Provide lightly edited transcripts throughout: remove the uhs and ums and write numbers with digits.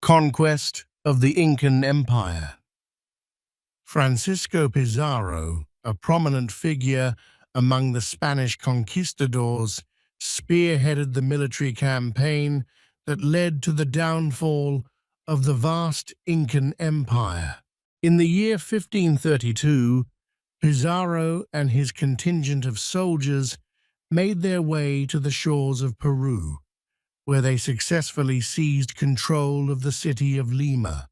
Conquest of the Incan Empire. Francisco Pizarro, a prominent figure among the Spanish conquistadors, spearheaded the military campaign that led to the downfall of the vast Incan Empire. In the year 1532, Pizarro and his contingent of soldiers made their way to the shores of Peru, where they successfully seized control of the city of Lima.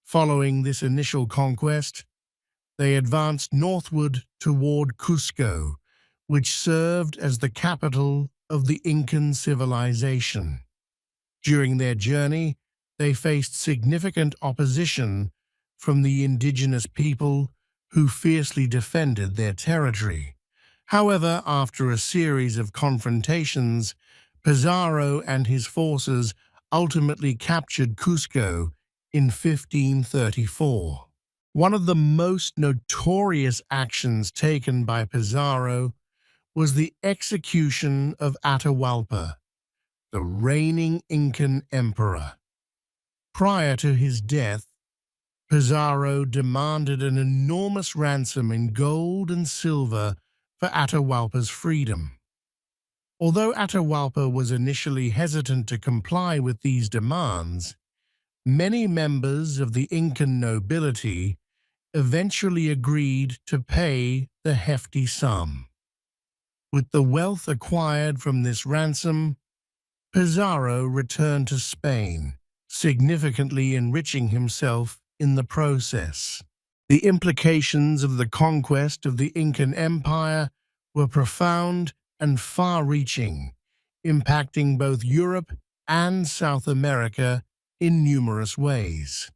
Following this initial conquest, they advanced northward toward Cusco, which served as the capital of the Incan civilization. During their journey, they faced significant opposition from the indigenous people who fiercely defended their territory. However, after a series of confrontations, Pizarro and his forces ultimately captured Cusco in 1534. One of the most notorious actions taken by Pizarro was the execution of Atahualpa, the reigning Incan emperor. Prior to his death, Pizarro demanded an enormous ransom in gold and silver for Atahualpa's freedom. Although Atahualpa was initially hesitant to comply with these demands, many members of the Incan nobility eventually agreed to pay the hefty sum. With the wealth acquired from this ransom, Pizarro returned to Spain, significantly enriching himself in the process. The implications of the conquest of the Incan Empire were profound and far-reaching, impacting both Europe and South America in numerous ways.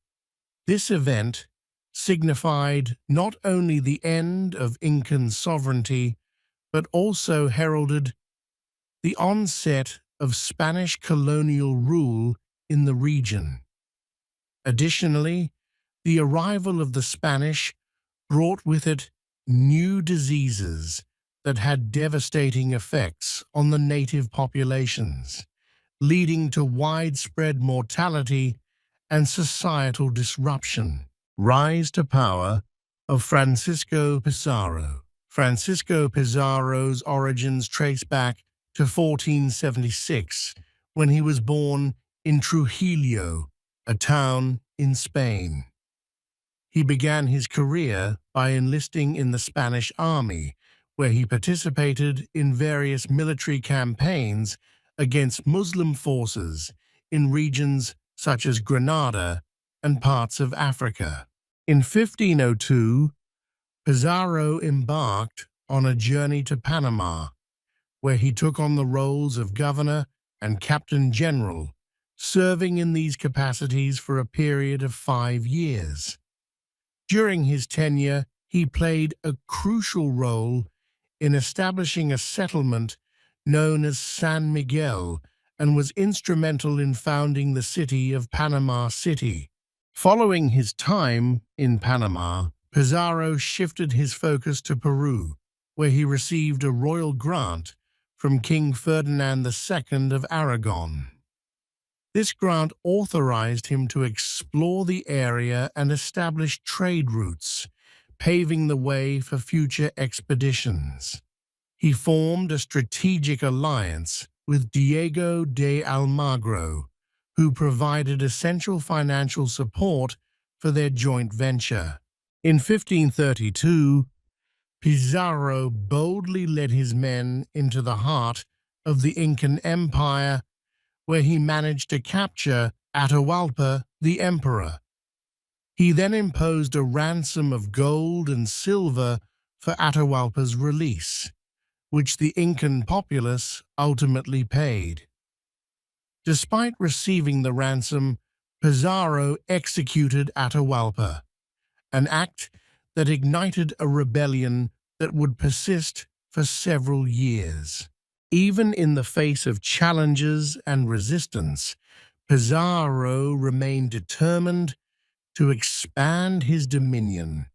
This event signified not only the end of Incan sovereignty, but also heralded the onset of Spanish colonial rule in the region. Additionally, the arrival of the Spanish brought with it new diseases that had devastating effects on the native populations, leading to widespread mortality and societal disruption. Rise to power of Francisco Pizarro. Francisco Pizarro's origins trace back to 1476, when he was born in Trujillo, a town in Spain. He began his career by enlisting in the Spanish army, where he participated in various military campaigns against Muslim forces in regions such as Granada and parts of Africa. In 1502, Pizarro embarked on a journey to Panama, where he took on the roles of governor and captain general, serving in these capacities for a period of 5 years. During his tenure, he played a crucial role in establishing a settlement known as San Miguel and was instrumental in founding the city of Panama City. Following his time in Panama, Pizarro shifted his focus to Peru, where he received a royal grant from King Ferdinand II of Aragon. This grant authorized him to explore the area and establish trade routes, paving the way for future expeditions. He formed a strategic alliance with Diego de Almagro, who provided essential financial support for their joint venture. In 1532, Pizarro boldly led his men into the heart of the Incan Empire, where he managed to capture Atahualpa, the emperor. He then imposed a ransom of gold and silver for Atahualpa's release, which the Incan populace ultimately paid. Despite receiving the ransom, Pizarro executed Atahualpa, an act that ignited a rebellion that would persist for several years. Even in the face of challenges and resistance, Pizarro remained determined to expand his dominion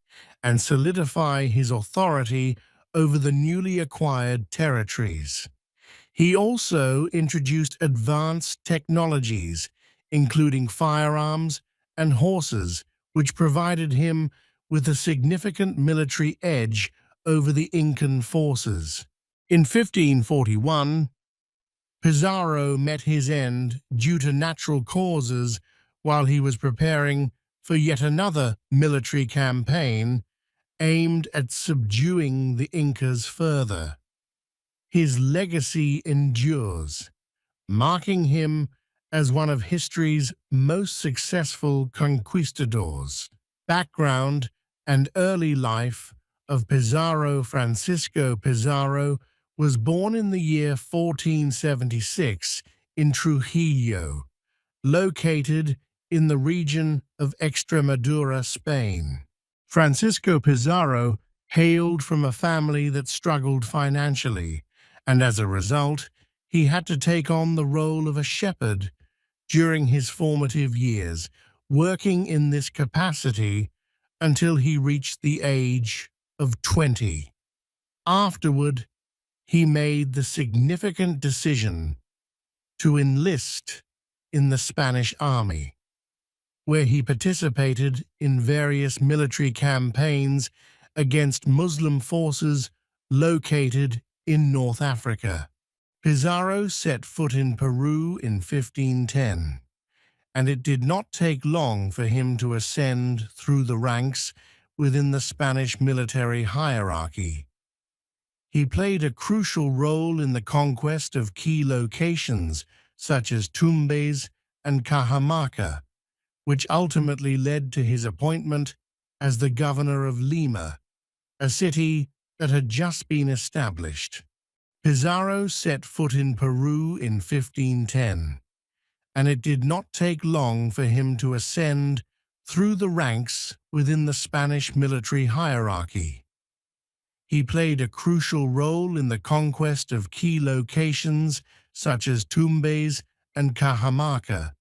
and solidify his authority over the newly acquired territories. He also introduced advanced technologies, including firearms and horses, which provided him with a significant military edge over the Incan forces. In 1541, Pizarro met his end due to natural causes while he was preparing for yet another military campaign aimed at subduing the Incas further. His legacy endures, marking him as one of history's most successful conquistadors. Background and early life of Pizarro. Francisco Pizarro was born in the year 1476 in Trujillo, located in the region of Extremadura, Spain. Francisco Pizarro hailed from a family that struggled financially, and as a result, he had to take on the role of a shepherd during his formative years, working in this capacity until he reached the age of 20. Afterward, he made the significant decision to enlist in the Spanish army, where he participated in various military campaigns against Muslim forces located in North Africa. Pizarro set foot in Peru in 1510, and it did not take long for him to ascend through the ranks within the Spanish military hierarchy. He played a crucial role in the conquest of key locations such as Tumbes and Cajamarca, which ultimately led to his appointment as the governor of Lima, a city that had just been established. Pizarro set foot in Peru in 1510, and it did not take long for him to ascend through the ranks within the Spanish military hierarchy. He played a crucial role in the conquest of key locations such as Tumbes and Cajamarca,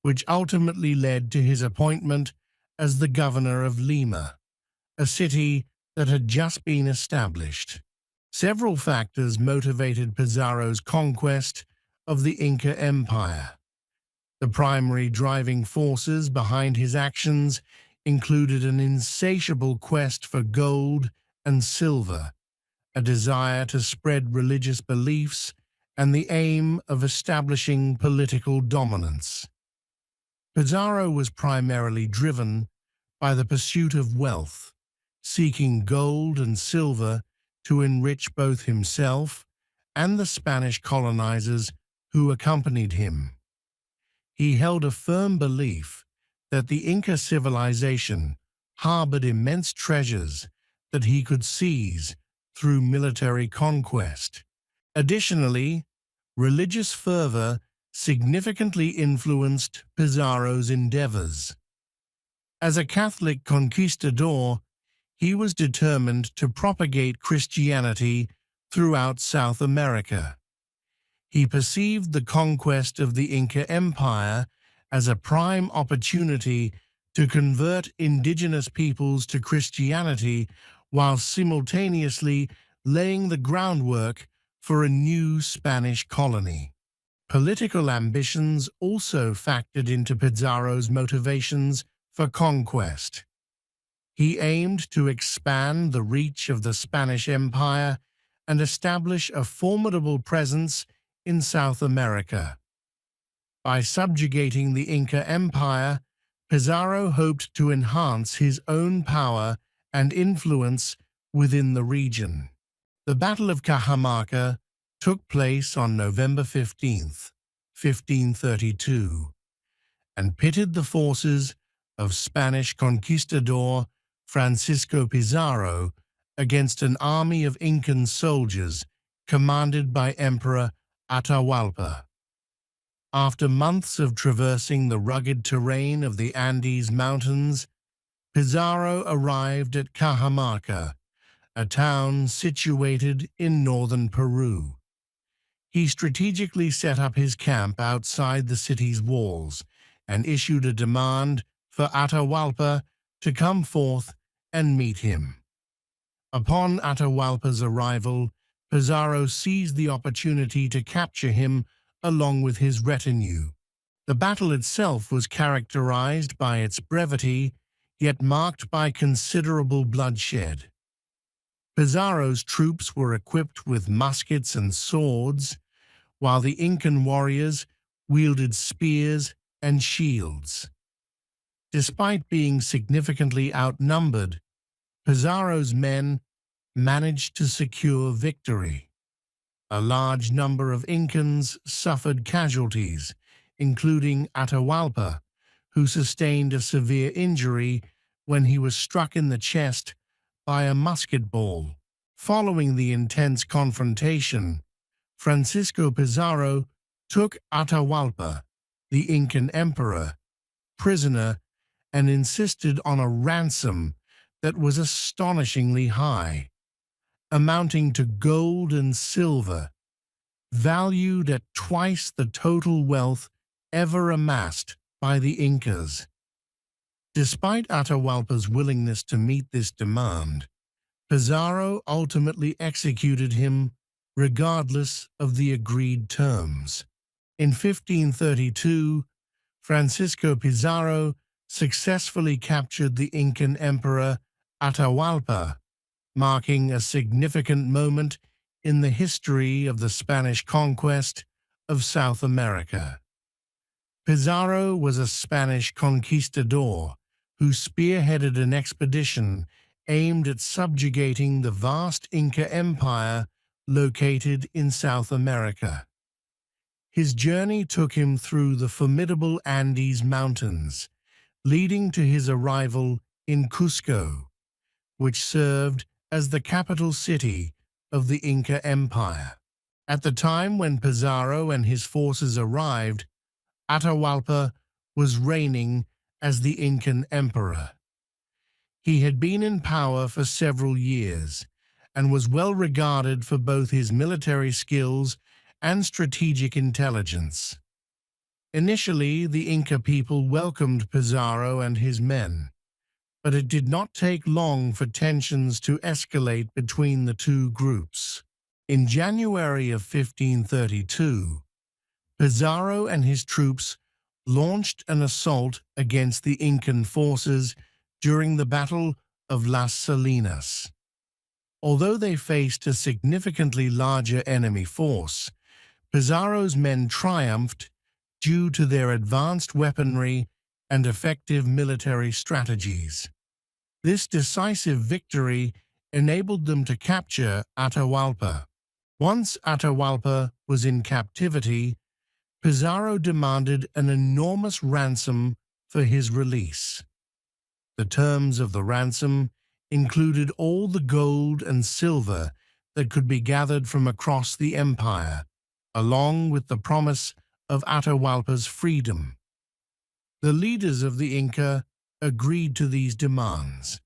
which ultimately led to his appointment as the governor of Lima, a city that had just been established. Several factors motivated Pizarro's conquest of the Inca Empire. The primary driving forces behind his actions included an insatiable quest for gold and silver, a desire to spread religious beliefs, and the aim of establishing political dominance. Pizarro was primarily driven by the pursuit of wealth, seeking gold and silver to enrich both himself and the Spanish colonizers who accompanied him. He held a firm belief that the Inca civilization harbored immense treasures that he could seize through military conquest. Additionally, religious fervor significantly influenced Pizarro's endeavors. As a Catholic conquistador, he was determined to propagate Christianity throughout South America. He perceived the conquest of the Inca Empire as a prime opportunity to convert indigenous peoples to Christianity while simultaneously laying the groundwork for a new Spanish colony. Political ambitions also factored into Pizarro's motivations for conquest. He aimed to expand the reach of the Spanish Empire and establish a formidable presence in South America. By subjugating the Inca Empire, Pizarro hoped to enhance his own power and influence within the region. The Battle of Cajamarca took place on November 15th, 1532, and pitted the forces of Spanish conquistador Francisco Pizarro against an army of Incan soldiers commanded by Emperor Atahualpa. After months of traversing the rugged terrain of the Andes Mountains, Pizarro arrived at Cajamarca, a town situated in northern Peru. He strategically set up his camp outside the city's walls and issued a demand for Atahualpa to come forth and meet him. Upon Atahualpa's arrival, Pizarro seized the opportunity to capture him along with his retinue. The battle itself was characterized by its brevity, yet marked by considerable bloodshed. Pizarro's troops were equipped with muskets and swords, while the Incan warriors wielded spears and shields. Despite being significantly outnumbered, Pizarro's men managed to secure victory. A large number of Incans suffered casualties, including Atahualpa, who sustained a severe injury when he was struck in the chest by a musket ball. Following the intense confrontation, Francisco Pizarro took Atahualpa, the Incan emperor, prisoner and insisted on a ransom that was astonishingly high, amounting to gold and silver, valued at twice the total wealth ever amassed by the Incas. Despite Atahualpa's willingness to meet this demand, Pizarro ultimately executed him regardless of the agreed terms. In 1532, Francisco Pizarro successfully captured the Incan Emperor Atahualpa, marking a significant moment in the history of the Spanish conquest of South America. Pizarro was a Spanish conquistador who spearheaded an expedition aimed at subjugating the vast Inca Empire located in South America. His journey took him through the formidable Andes Mountains, leading to his arrival in Cusco, which served as the capital city of the Inca Empire. At the time when Pizarro and his forces arrived, Atahualpa was reigning as the Incan emperor. He had been in power for several years and was well regarded for both his military skills and strategic intelligence. Initially, the Inca people welcomed Pizarro and his men, but it did not take long for tensions to escalate between the two groups. In January of 1532, Pizarro and his troops launched an assault against the Incan forces during the Battle of Las Salinas. Although they faced a significantly larger enemy force, Pizarro's men triumphed due to their advanced weaponry and effective military strategies. This decisive victory enabled them to capture Atahualpa. Once Atahualpa was in captivity, Pizarro demanded an enormous ransom for his release. The terms of the ransom included all the gold and silver that could be gathered from across the empire, along with the promise of Atahualpa's freedom. The leaders of the Inca agreed to these demands,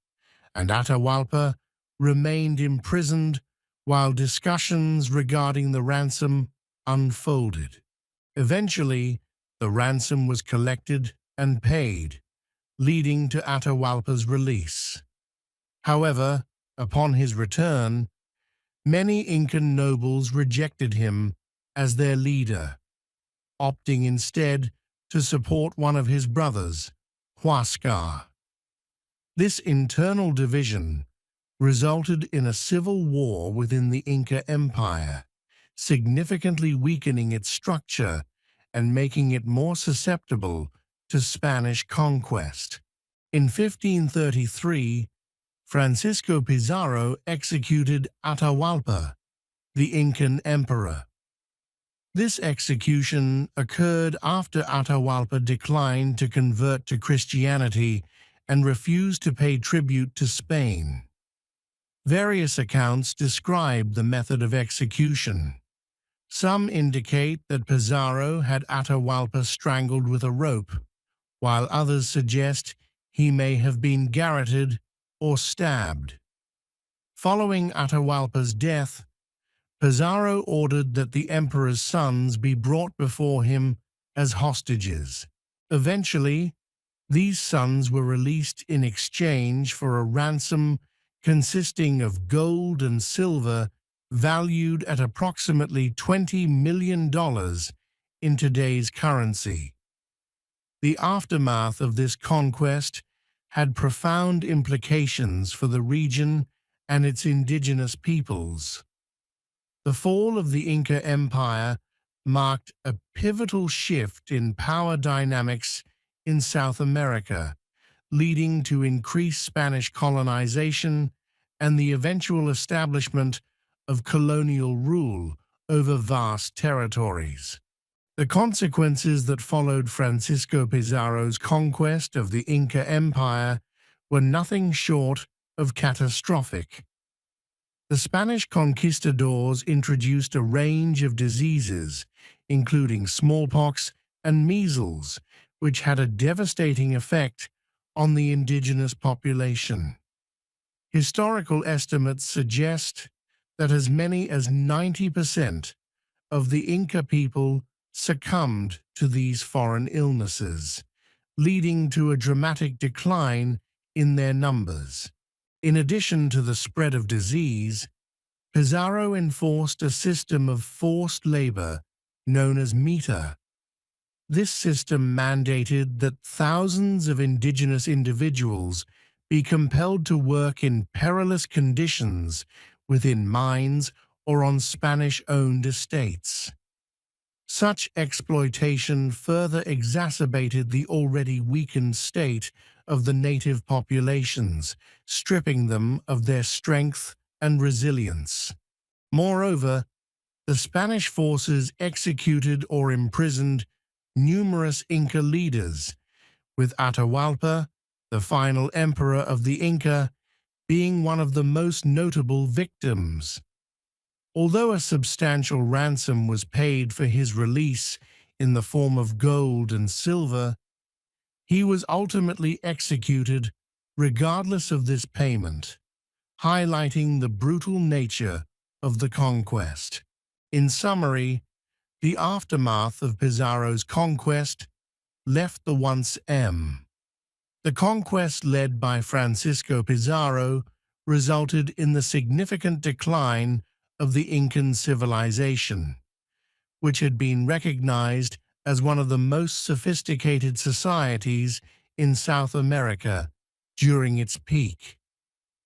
and Atahualpa remained imprisoned while discussions regarding the ransom unfolded. Eventually, the ransom was collected and paid, leading to Atahualpa's release. However, upon his return, many Incan nobles rejected him as their leader, opting instead to support one of his brothers, Huáscar. This internal division resulted in a civil war within the Inca Empire, significantly weakening its structure and making it more susceptible to Spanish conquest. In 1533, Francisco Pizarro executed Atahualpa, the Incan emperor. This execution occurred after Atahualpa declined to convert to Christianity and refused to pay tribute to Spain. Various accounts describe the method of execution. Some indicate that Pizarro had Atahualpa strangled with a rope, while others suggest he may have been garroted or stabbed. Following Atahualpa's death, Pizarro ordered that the emperor's sons be brought before him as hostages. Eventually, these sons were released in exchange for a ransom consisting of gold and silver valued at approximately $20 million in today's currency. The aftermath of this conquest had profound implications for the region and its indigenous peoples. The fall of the Inca Empire marked a pivotal shift in power dynamics in South America, leading to increased Spanish colonization and the eventual establishment of colonial rule over vast territories. The consequences that followed Francisco Pizarro's conquest of the Inca Empire were nothing short of catastrophic. The Spanish conquistadors introduced a range of diseases, including smallpox and measles, which had a devastating effect on the indigenous population. Historical estimates suggest that as many as 90% of the Inca people succumbed to these foreign illnesses, leading to a dramatic decline in their numbers. In addition to the spread of disease, Pizarro enforced a system of forced labor known as mita. This system mandated that thousands of indigenous individuals be compelled to work in perilous conditions within mines or on Spanish-owned estates. Such exploitation further exacerbated the already weakened state of the native populations, stripping them of their strength and resilience. Moreover, the Spanish forces executed or imprisoned numerous Inca leaders, with Atahualpa, the final emperor of the Inca, being one of the most notable victims. Although a substantial ransom was paid for his release in the form of gold and silver, he was ultimately executed regardless of this payment, highlighting the brutal nature of the conquest. In summary, the aftermath of Pizarro's conquest left the The conquest led by Francisco Pizarro resulted in the significant decline of the Incan civilization, which had been recognized as one of the most sophisticated societies in South America during its peak.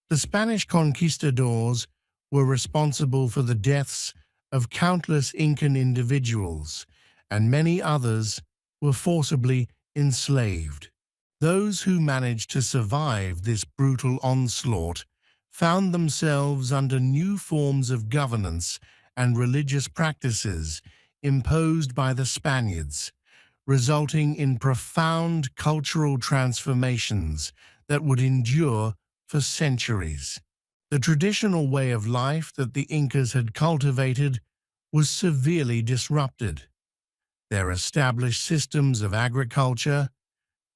The Spanish conquistadors were responsible for the deaths of countless Incan individuals, and many others were forcibly enslaved. Those who managed to survive this brutal onslaught found themselves under new forms of governance and religious practices imposed by the Spaniards, resulting in profound cultural transformations that would endure for centuries. The traditional way of life that the Incas had cultivated was severely disrupted. Their established systems of agriculture,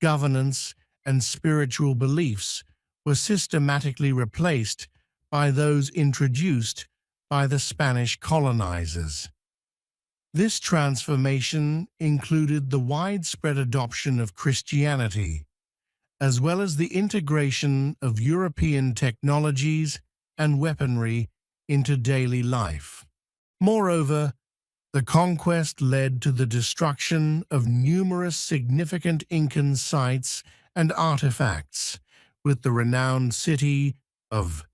governance, and spiritual beliefs were systematically replaced by those introduced by the Spanish colonizers. This transformation included the widespread adoption of Christianity, as well as the integration of European technologies and weaponry into daily life. Moreover, the conquest led to the destruction of numerous significant Incan sites and artifacts, with the renowned city of